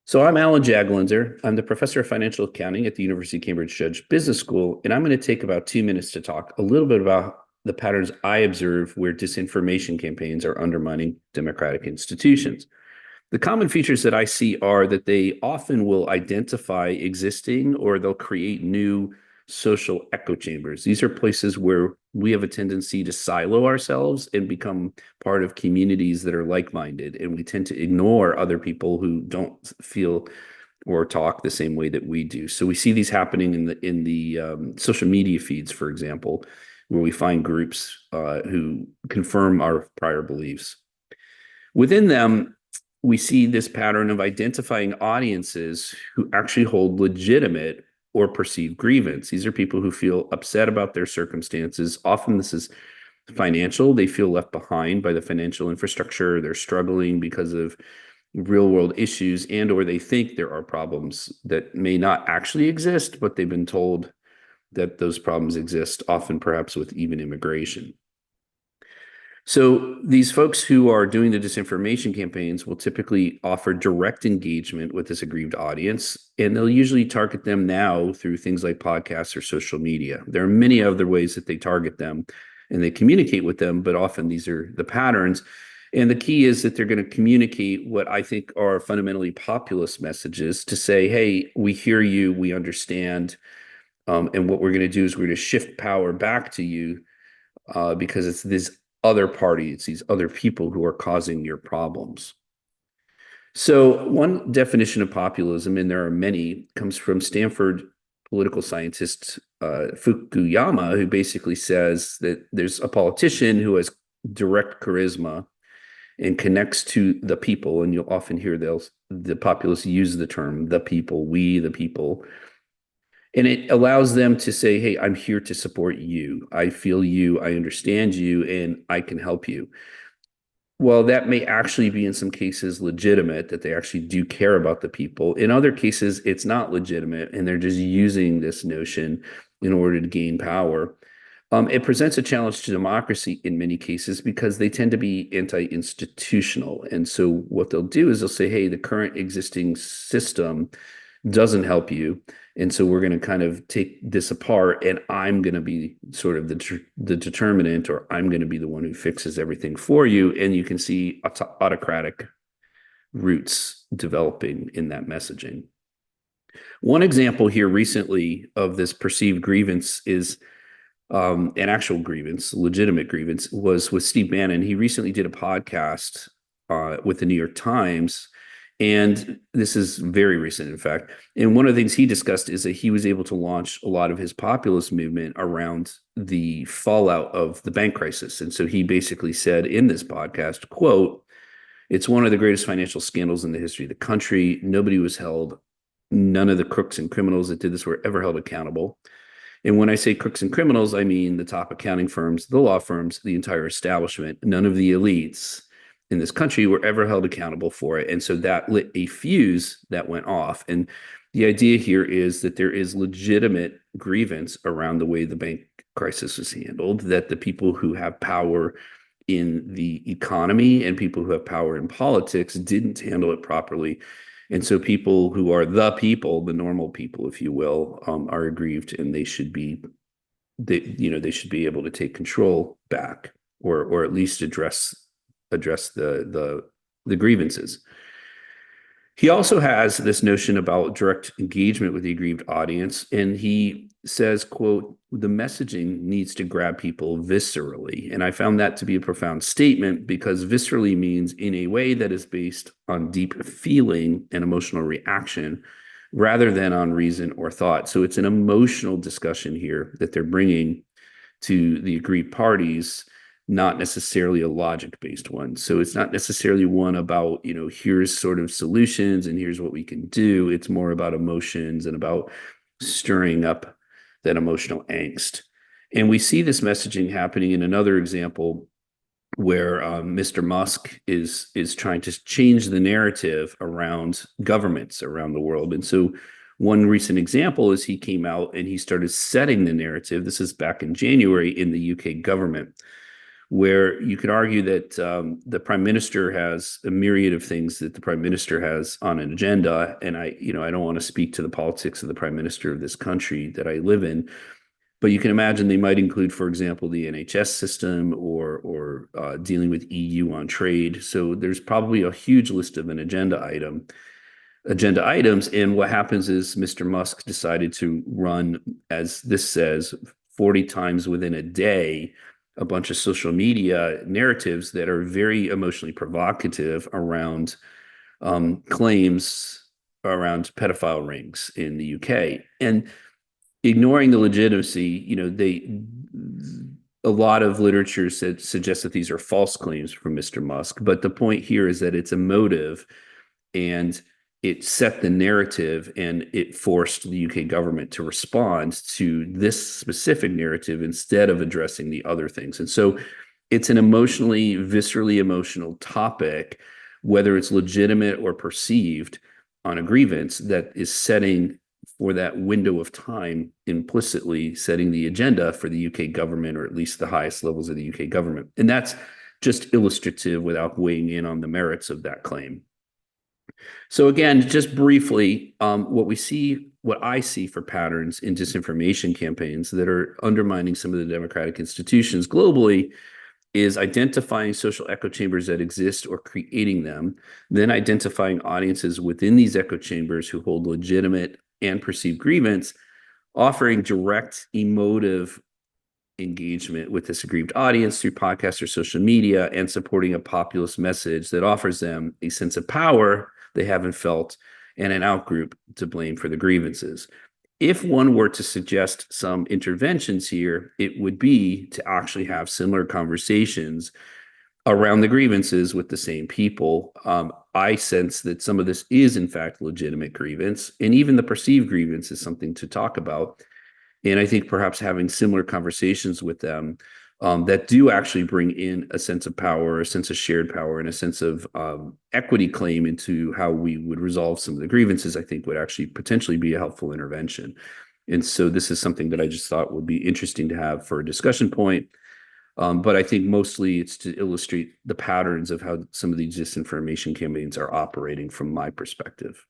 So I'm Alan Jagolinzer. I'm the professor of financial accounting at the University of Cambridge Judge Business School, and I'm going to take about 2 minutes to talk a little bit about the patterns I observe where disinformation campaigns are undermining democratic institutions. The common features that I see are that they often will identify existing or they'll create new social echo chambers. These are places where we have a tendency to silo ourselves and become part of communities that are like-minded, and we tend to ignore other people who don't feel or talk the same way that we do. So we see these happening in the social media feeds, for example, where we find groups who confirm our prior beliefs. Within them, we see this pattern of identifying audiences who actually hold legitimate or perceived grievance. These are people who feel upset about their circumstances. Often this is financial. They feel left behind by the financial infrastructure. They're struggling because of real world issues, and or they think there are problems that may not actually exist, but they've been told that those problems exist, often perhaps with even immigration. So these folks who are doing the disinformation campaigns will typically offer direct engagement with this aggrieved audience, and they'll usually target them now through things like podcasts or social media. There are many other ways that they target them and they communicate with them, but often these are the patterns. And the key is that they're going to communicate what I think are fundamentally populist messages to say, hey, we hear you, we understand, and what we're going to do is we're going to shift power back to you because it's this other party, it's these other people who are causing your problems. So one definition of populism, and there are many, comes from Stanford political scientist Fukuyama, who basically says that there's a politician who has direct charisma and connects to the people, and you'll often hear the populists use the term the people, we the people, and it allows them to say, hey, I'm here to support you. I feel you, I understand you, and I can help you. Well, that may actually be in some cases legitimate, that they actually do care about the people. In other cases, it's not legitimate, and they're just using this notion in order to gain power. It presents a challenge to democracy in many cases because they tend to be anti-institutional. And so what they'll do is they'll say, hey, the current existing system doesn't help you. And so we're going to kind of take this apart, and I'm going to be sort of the determinant, or I'm going to be the one who fixes everything for you. And you can see autocratic roots developing in that messaging. One example here recently of this perceived grievance is an actual grievance, legitimate grievance, was with Steve Bannon. He recently did a podcast with the New York Times, and this is very recent, in fact. And one of the things he discussed is that he was able to launch a lot of his populist movement around the fallout of the bank crisis. And so he basically said in this podcast, quote, "It's one of the greatest financial scandals in the history of the country. Nobody was held, none of the crooks and criminals that did this were ever held accountable. And when I say crooks and criminals, I mean the top accounting firms, the law firms, the entire establishment. None of the elites in this country were ever held accountable for it." And so that lit a fuse that went off. And the idea here is that there is legitimate grievance around the way the bank crisis was handled, that the people who have power in the economy and people who have power in politics didn't handle it properly. And so people who are the people, the normal people, if you will, are aggrieved, and they should be able to take control back, or at least address the grievances. He also has this notion about direct engagement with the aggrieved audience, and he says, quote, "The messaging needs to grab people viscerally." And I found that to be a profound statement, because viscerally means in a way that is based on deep feeling and emotional reaction rather than on reason or thought. So it's an emotional discussion here that they're bringing to the aggrieved parties, not necessarily a logic-based one. So it's not necessarily one about, here's sort of solutions and here's what we can do. It's more about emotions and about stirring up that emotional angst. And we see this messaging happening in another example where Mr. Musk is trying to change the narrative around governments around the world. And so one recent example is he came out and he started setting the narrative. This is back in January in the UK government, where you could argue that the prime minister has a myriad of things that the prime minister has on an agenda. And I don't want to speak to the politics of the prime minister of this country that I live in, but you can imagine they might include, for example, the NHS system or dealing with EU on trade. So there's probably a huge list of agenda items. And what happens is Mr. Musk decided to run, as this says, 40 times within a day, a bunch of social media narratives that are very emotionally provocative around claims around pedophile rings in the UK. And ignoring the legitimacy, a lot of literature suggests that these are false claims from Mr. Musk. But the point here is that it's emotive, and it set the narrative, and it forced the UK government to respond to this specific narrative instead of addressing the other things. And so it's an emotionally, viscerally emotional topic, whether it's legitimate or perceived, on a grievance that is setting, for that window of time, implicitly setting the agenda for the UK government, or at least the highest levels of the UK government. And that's just illustrative without weighing in on the merits of that claim. So again, just briefly, what I see for patterns in disinformation campaigns that are undermining some of the democratic institutions globally is identifying social echo chambers that exist or creating them, then identifying audiences within these echo chambers who hold legitimate and perceived grievance, offering direct emotive engagement with this aggrieved audience through podcasts or social media, and supporting a populist message that offers them a sense of power they haven't felt and an outgroup to blame for the grievances. If one were to suggest some interventions here, it would be to actually have similar conversations around the grievances with the same people. I sense that some of this is, in fact, legitimate grievance, and even the perceived grievance is something to talk about. And I think perhaps having similar conversations with them that do actually bring in a sense of power, a sense of shared power, and a sense of equity claim into how we would resolve some of the grievances, I think would actually potentially be a helpful intervention. And so this is something that I just thought would be interesting to have for a discussion point. But I think mostly it's to illustrate the patterns of how some of these disinformation campaigns are operating from my perspective.